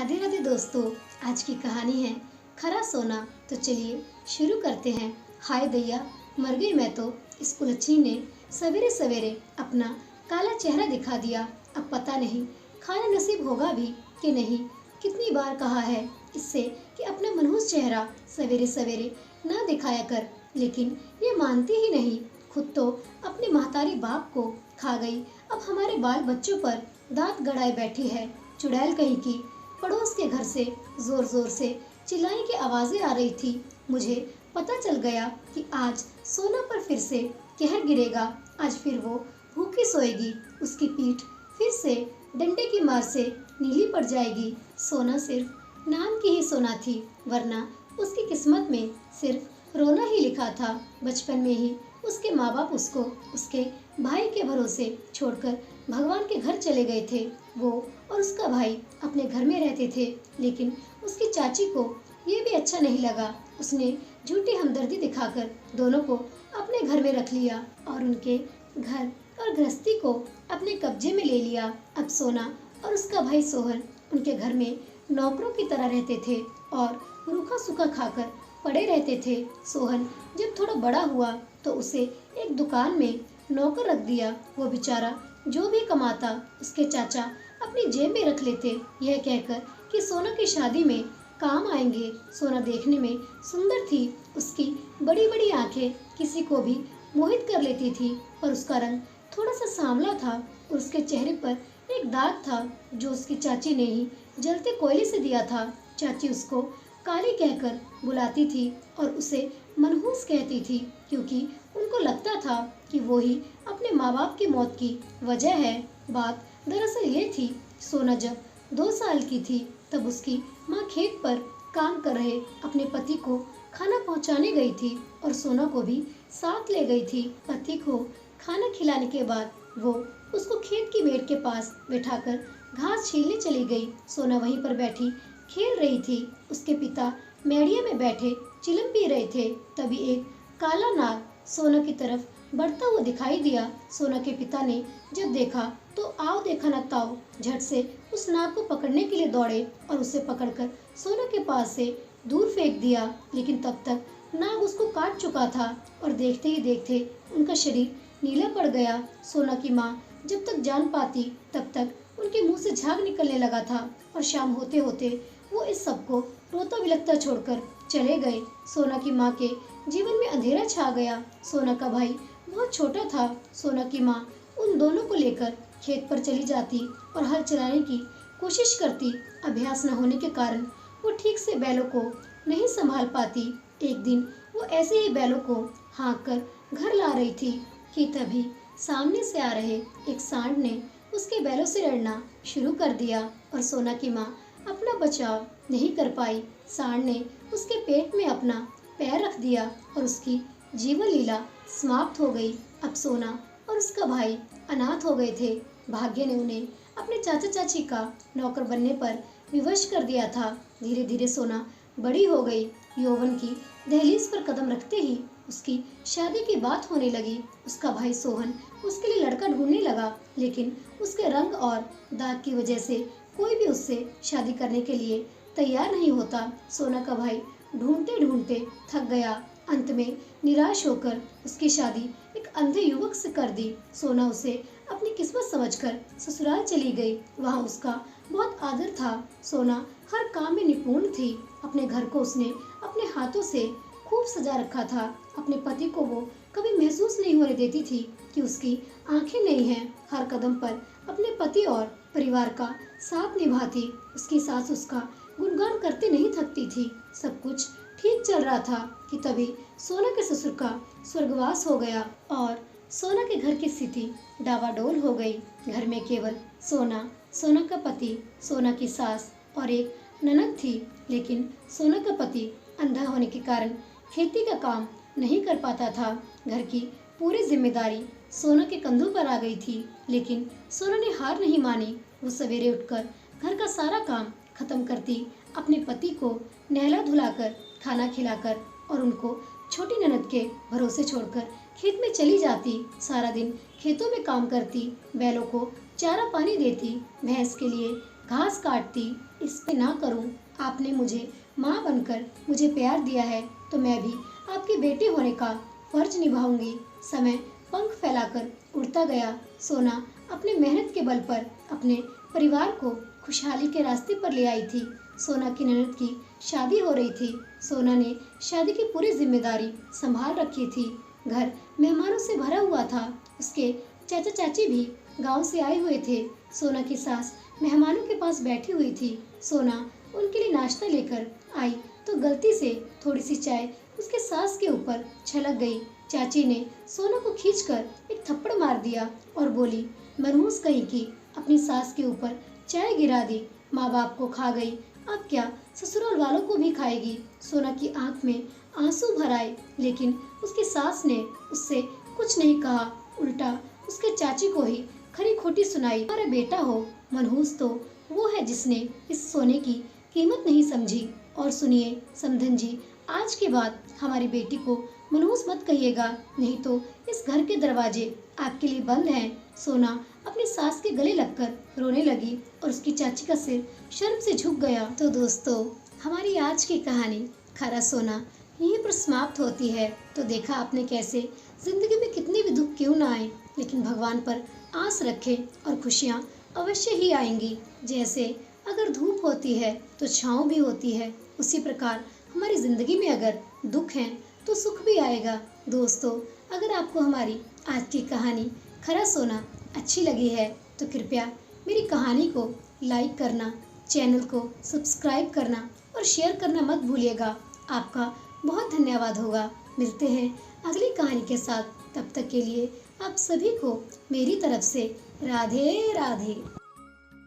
राधे राधे दोस्तों। आज की कहानी है खरा सोना। तो चलिए शुरू करते हैं। हाय दैया, मर गई मैं तो। इस कुलच्छनी ने सवेरे सवेरे अपना काला चेहरा दिखा दिया। अब पता नहीं खाना नसीब होगा भी कि नहीं। कितनी बार कहा है इससे कि अपना मनहूस चेहरा सवेरे सवेरे ना दिखाया कर, लेकिन ये मानती ही नहीं। खुद तो अपने महतारी बाप को खा गई, अब हमारे बाल बच्चों पर दांत गड़ाए बैठी है। चुड़ैल कहीं की। पड़ोस के घर से जोर जोर से चिल्लाने की आवाजें आ रही थी। मुझे पता चल गया कि आज सोना पर फिर से कहर गिरेगा। आज फिर वो भूखी सोएगी। उसकी पीठ फिर से डंडे की मार से नीली पड़ जाएगी। सोना सिर्फ नाम की ही सोना थी, वरना उसकी किस्मत में सिर्फ रोना ही लिखा था। बचपन में ही उसके माँ बाप उसको उसके भाई के भरोसे छोड़कर भगवान के घर चले गए थे। वो और उसका भाई अपने घर में रहते थे, लेकिन उसकी चाची को ये भी अच्छा नहीं लगा। उसने झूठी हमदर्दी दिखाकर दोनों को अपने घर में रख लिया और उनके घर और गृहस्थी को अपने कब्जे में ले लिया। अब सोना और उसका भाई सोहन उनके घर में नौकरों की तरह रहते थे और रूखा सूखा खाकर पड़े रहते थे। सोहन जब थोड़ा बड़ा हुआ तो उसे एक दुकान में नौकर रख दिया। वो बेचारा जो भी कमाता उसके चाचा अपनी जेब में रख लेते, यह कहकर कि सोना की शादी में काम आएंगे। सोना देखने में सुंदर थी। उसकी बड़ी बड़ी आंखें किसी को भी मोहित कर लेती थी, पर उसका रंग थोड़ा सा सांवला था और उसके चेहरे पर एक दाग था जो उसकी चाची ने ही जलते कोयले से दिया था। चाची उसको काली कहकर बुलाती थी और उसे मनहूस कहती थी, क्योंकि उनको लगता था कि वो ही अपने माँ बाप की मौत की वजह है। बात दरअसल ये थी, सोना जब 2 साल की थी तब उसकी माँ खेत पर काम कर रहे अपने पति को खाना पहुँचाने गई थी और सोना को भी साथ ले गई थी। पति को खाना खिलाने के बाद वो उसको खेत की मेड़ के पास बिठाकर घास छीलने चली गई। सोना वहीं पर बैठी खेल रही थी। उसके पिता मेड़िया में बैठे चिलम पी रहे थे। तभी एक काला नाग सोना की तरफ बढ़ता हुआ दिखाई दिया। सोना के पिता ने जब देखा तो आओ देखा न ताओ, झट से उस नाग को पकड़ने के लिए दौड़े और उसे पकड़कर सोना के पास से दूर फेंक दिया। लेकिन तब तक नाग उसको काट चुका था और देखते ही देखते उनका शरीर नीला पड़ गया। सोना की माँ जब तक जान पाती तब तक उनके मुंह से झाग निकलने लगा था और शाम होते होते वो इस सबको रोता बिलखता छोड़कर चले गए। सोना की माँ के जीवन में अंधेरा छा गया। सोना का भाई बहुत छोटा था। सोना की माँ उन दोनों को लेकर खेत पर चली जाती और हल चलाने की कोशिश करती। अभ्यास न होने के कारण वो ठीक से बैलों को नहीं संभाल पाती। एक दिन वो ऐसे ही बैलों को हाँक कर घर ला रही थी कि तभी सामने से आ रहे एक सांड ने उसके बैलों से लड़ना शुरू कर दिया और सोना की माँ अपना बचाव नहीं कर पाई। सांड ने उसके पेट में अपना पैर रख दिया और उसकी जीवन लीला समाप्त हो गई। अब सोना और उसका भाई अनाथ हो गए थे। भाग्य ने उन्हें अपने चाचा चाची का नौकर बनने पर विवश कर दिया था। धीरे धीरे सोना बड़ी हो गई। यौवन की दहलीज पर कदम रखते ही उसकी शादी की बात होने लगी। उसका भाई सोहन उसके लिए लड़का ढूंढने लगा, लेकिन उसके रंग और दाग की वजह से कोई भी उससे शादी करने के लिए तैयार नहीं होता। सोना का भाई ढूंढते ढूंढते थक गया। अंत में निराश होकर उसकी शादी एक अंधे युवक से कर दी। सोना उसे अपनी किस्मत समझकर ससुराल चली गई। वहाँ उसका बहुत आदर था। सोना हर काम में निपुण थी। अपने घर को उसने अपने हाथों से खूब सजा रखा था। अपने पति को वो कभी महसूस नहीं होने देती थी कि उसकी आंखें नहीं हैं। हर कदम पर अपने पति और परिवार का साथ निभाती। उसकी सास उसका गुणगान करते नहीं थकती थी। सब कुछ ठीक चल रहा था कि तभी सोना के ससुर का स्वर्गवास हो गया और सोना के घर की स्थिति डावाडोल हो गई। घर में केवल सोना, सोना का पति, सोना की सास और एक ननद थी। लेकिन सोना का पति अंधा होने के कारण खेती का काम नहीं कर पाता था। घर की पूरी जिम्मेदारी सोना के कंधों पर आ गई थी। लेकिन सोना ने हार नहीं मानी। वो सवेरे उठकर घर का सारा काम खत्म करती, अपने पति को नहला धुलाकर खाना खिलाकर और उनको छोटी ननद के भरोसे छोड़कर खेत में चली जाती। सारा दिन खेतों में काम करती, बैलों को चारा पानी देती, भैंस के लिए घास काटती इस पे ना करूं। आपने मुझे माँ बनकर मुझे प्यार दिया है तो मैं भी आपकी बेटी होने का फर्ज निभाऊंगी। समय पंख फैलाकर उड़ता गया। सोना अपने मेहनत के बल पर अपने परिवार को खुशहाली के रास्ते पर ले आई थी। सोना की ननद की शादी हो रही थी। सोना ने शादी की पूरी जिम्मेदारी संभाल रखी थी। घर मेहमानों से भरा हुआ था। उसके चाचा चाची भी गांव से आए हुए थे। सोना की सास मेहमानों के पास बैठी हुई थी। सोना उनके लिए नाश्ता लेकर आई तो गलती से थोड़ी सी चाय उसके सास के ऊपर छलक गई। चाची ने सोना को खींचकर एक थप्पड़ मार दिया और बोली, मनहूस कहीं की, अपनी सास के ऊपर चाय गिरा दी। माँ बाप को खा गई, अब क्या ससुराल वालों को भी खाएगी। सोना की आंख में आंसू भर आए, लेकिन उसकी सास ने उससे कुछ नहीं कहा। उल्टा उसके चाची को ही खरी खोटी सुनाई। हमारा बेटा हो, मनहूस तो वो है जिसने इस सोने की कीमत नहीं समझी। और सुनिए समधन जी, आज के बाद हमारी बेटी को मनहूस मत कहिएगा, नहीं तो इस घर के दरवाजे आपके लिए बंद हैं। सोना अपनी सास के गले लगकर रोने लगी और उसकी चाची का सिर शर्म से झुक गया। तो दोस्तों, हमारी आज की कहानी खरा सोना यहीं पर समाप्त होती है। तो देखा आपने कैसे जिंदगी में कितने भी दुख क्यों ना आए, लेकिन भगवान पर आस रखें और खुशियाँ अवश्य ही आएंगी। जैसे अगर धूप होती है तो छाँव भी होती है, उसी प्रकार हमारी जिंदगी में अगर दुख है तो सुख भी आएगा। दोस्तों, अगर आपको हमारी आज की कहानी खरा सोना अच्छी लगी है तो कृपया मेरी कहानी को लाइक करना, चैनल को सब्सक्राइब करना और शेयर करना मत भूलिएगा। आपका बहुत धन्यवाद होगा। मिलते हैं अगली कहानी के साथ। तब तक के लिए आप सभी को मेरी तरफ से राधे राधे।